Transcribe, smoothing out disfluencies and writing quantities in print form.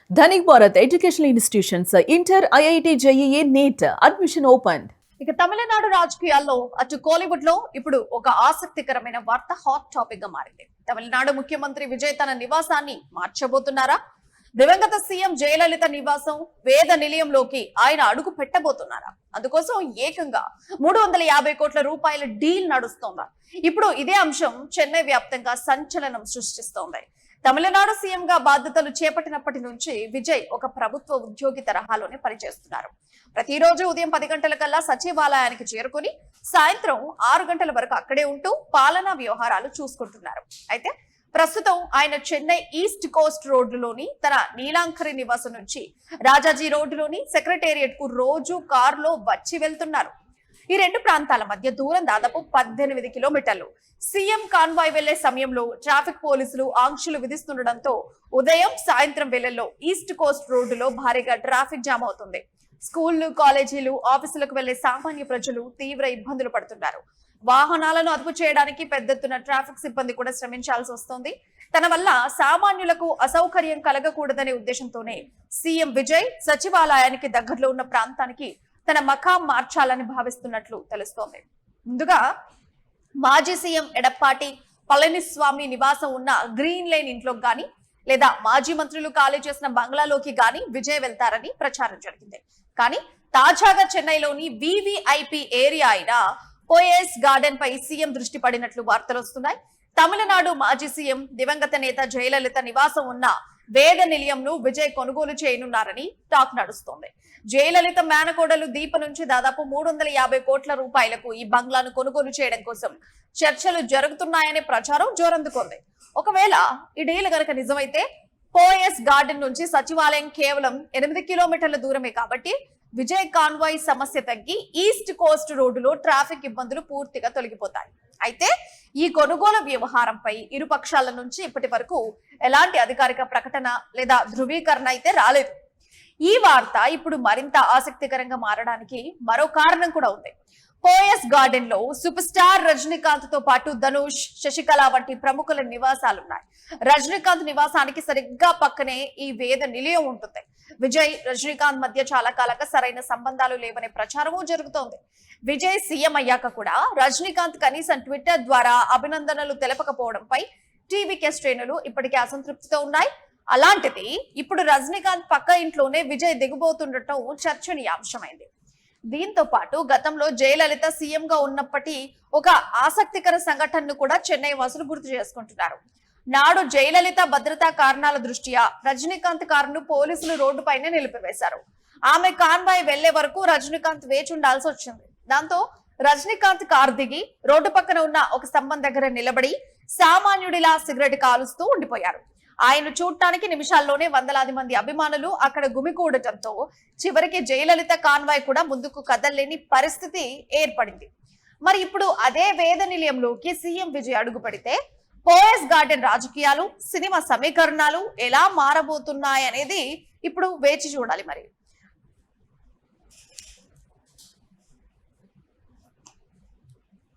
Dhanik Bharat educational institutions inter IIT JEE NEET admission open. ఇక తమిళనాడు రాజకీయాల్లో అటు కోలీవుడ్ లో ఇప్పుడు ఒక ఆసక్తికరమైన వార్త హాట్ టాపిక్ గా మారింది. తమిళనాడు ముఖ్యమంత్రి విజయ్ తన నివాసాన్ని మార్చబోతున్నారా? దివంగత సీఎం జయలలిత నివాసం వేద నిలయంలోకి ఆయన అడుగు పెట్టబోతున్నారా? అందుకోసం ఏకంగా 350 కోట్ల రూపాయల డీల్ నడుస్తోందా? ఇప్పుడు ఇదే అంశం చెన్నై వ్యాప్తంగా సంచలనం సృష్టిస్తోంది. తమిళనాడు సీఎం గా బాధ్యతలు చేపట్టినప్పటి నుంచి విజయ్ ఒక ప్రభుత్వ ఉద్యోగి తరహాలోనే పనిచేస్తున్నారు. ప్రతిరోజు ఉదయం 10 గంటలకల్లా సచివాలయానికి చేరుకుని సాయంత్రం 6 గంటల వరకు అక్కడే ఉంటూ పాలనా వ్యవహారాలు చూసుకుంటున్నారు. అయితే ప్రస్తుతం ఆయన చెన్నై ఈస్ట్ కోస్ట్ రోడ్డులోని తన నీలాంకరి నివాసం నుంచి రాజాజీ రోడ్డులోని సెక్రటేరియట్ కు రోజు కారులో వచ్చి వెళ్తున్నారు. ఈ రెండు ప్రాంతాల మధ్య దూరం దాదాపు 18 కిలోమీటర్లు. సీఎం కాన్వాయ్ వెళ్లే సమయంలో ట్రాఫిక్ పోలీసులు ఆంక్షలు విధిస్తుండటంతో ఉదయం సాయంత్రం వేళల్లో ఈస్ట్ కోస్ట్ రోడ్డులో భారీగా ట్రాఫిక్ జామ్ అవుతుంది. స్కూళ్లు, కాలేజీలు, ఆఫీసులకు వెళ్లే సామాన్య ప్రజలు తీవ్ర ఇబ్బందులు పడుతున్నారు. వాహనాలను అదుపు చేయడానికి పెద్ద ఎత్తున ట్రాఫిక్ సిబ్బంది కూడా శ్రమించాల్సి వస్తోంది. తన వల్ల సామాన్యులకు అసౌకర్యం కలగకూడదనే ఉద్దేశంతోనే సీఎం విజయ్ సచివాలయానికి దగ్గరలో ఉన్న ప్రాంతానికి తన మకాం మార్చాలని భావిస్తున్నట్లు తెలుస్తోంది. ముందుగా మాజీ సీఎం ఎడప్పాటి పళనిస్వామి నివాసం ఉన్న గ్రీన్ లైన్ ఇంట్లోకి గాని లేదా మాజీ మంత్రులు ఖాళీ చేసిన బంగ్లాలోకి గాని విజయ్ వెళ్తారని ప్రచారం జరిగింది. కానీ తాజాగా చెన్నైలోని వివిఐపి ఏరియా అయిన పోయెస్ గార్డెన్ పై సీఎం దృష్టి పడినట్లు వార్తలు వస్తున్నాయి. తమిళనాడు మాజీ సీఎం దివంగత నేత జయలలిత నివాసం ఉన్న వేద నిలయంను విజయ్ కొనుగోలు చేయనున్నారని టాక్ నడుస్తోంది. జయలలిత మేనకోడలు దీప నుంచి దాదాపు 350 కోట్ల రూపాయలకు ఈ బంగ్లాను కొనుగోలు చేయడం కోసం చర్చలు జరుగుతున్నాయనే ప్రచారం జోరందుకుంది. ఒకవేళ ఈ డీల్ గనక నిజమైతే పోయెస్ గార్డెన్ నుంచి సచివాలయం కేవలం 8 కిలోమీటర్ల దూరమే కాబట్టి విజయ్ కాన్వాయ్ సమస్య తగ్గి ఈస్ట్ కోస్ట్ రోడ్డులో ట్రాఫిక్ ఇబ్బందులు పూర్తిగా తొలగిపోతాయి. అయితే ఈ కొనుగోలు వ్యవహారంపై ఇరు పక్షాల నుంచి ఇప్పటి వరకు ఎలాంటి అధికారిక ప్రకటన లేదా ధృవీకరణ అయితే రాలేదు. ఈ వార్త ఇప్పుడు మరింత ఆసక్తికరంగా మారడానికి మరో కారణం కూడా ఉంది. పోయెస్ గార్డెన్ లో సూపర్ స్టార్ రజనీకాంత్ తో పాటు ధనుష్, శశికళ వంటి ప్రముఖుల నివాసాలున్నాయి. రజనీకాంత్ నివాసానికి సరిగ్గా పక్కనే ఈ వేద నిలయం ఉంటుంది. విజయ్, రజనీకాంత్ మధ్య చాలా కాలంగా సరైన సంబంధాలు లేవనే ప్రచారము జరుగుతోంది. విజయ్ సీఎం అయ్యాక కూడా రజనీకాంత్ కనీసం ట్విట్టర్ ద్వారా అభినందనలు తెలపకపోవడంపై టీవీకే శ్రేణులు ఇప్పటికే అసంతృప్తితో ఉన్నాయి. అలాంటిది ఇప్పుడు రజనీకాంత్ పక్క ఇంట్లోనే విజయ్ దిగుబోతుండటం చర్చనీయాంశమైంది. దీంతో పాటు గతంలో జయలలిత సీఎం గా ఉన్నప్పటి ఒక ఆసక్తికర సంఘటనను కూడా చెన్నై వాసులు గుర్తు చేసుకుంటున్నారు. నాడు జయలలిత భద్రతా కారణాల దృష్ట్యా రజనీకాంత్ కారును పోలీసులు రోడ్డుపైనే నిలిపివేశారు. ఆమె కాన్వాయ్ వెళ్లే వరకు రజనీకాంత్ వేచి ఉండాల్సి వచ్చింది. దాంతో రజనీకాంత్ కారు దిగి రోడ్డు పక్కన ఉన్న ఒక స్తంభం దగ్గర నిలబడి సామాన్యుడిలా సిగరెట్ కాలుస్తూ ఉండిపోయారు. ఆయన చూడటానికి నిమిషాల్లోనే వందలాది మంది అభిమానులు అక్కడ గుమికూడటంతో చివరికి జయలలిత కాన్వాయ్ కూడా ముందుకు కదలలేని పరిస్థితి ఏర్పడింది. మరి ఇప్పుడు అదే వేద నిలయంలోకి సీఎం విజయ్ అడుగు పెడితే పోయెస్ గార్డెన్ రాజకీయాలు, సినిమా సమీకరణాలు ఎలా మారబోతున్నాయనేది ఇప్పుడు వేచి చూడాలి మరి.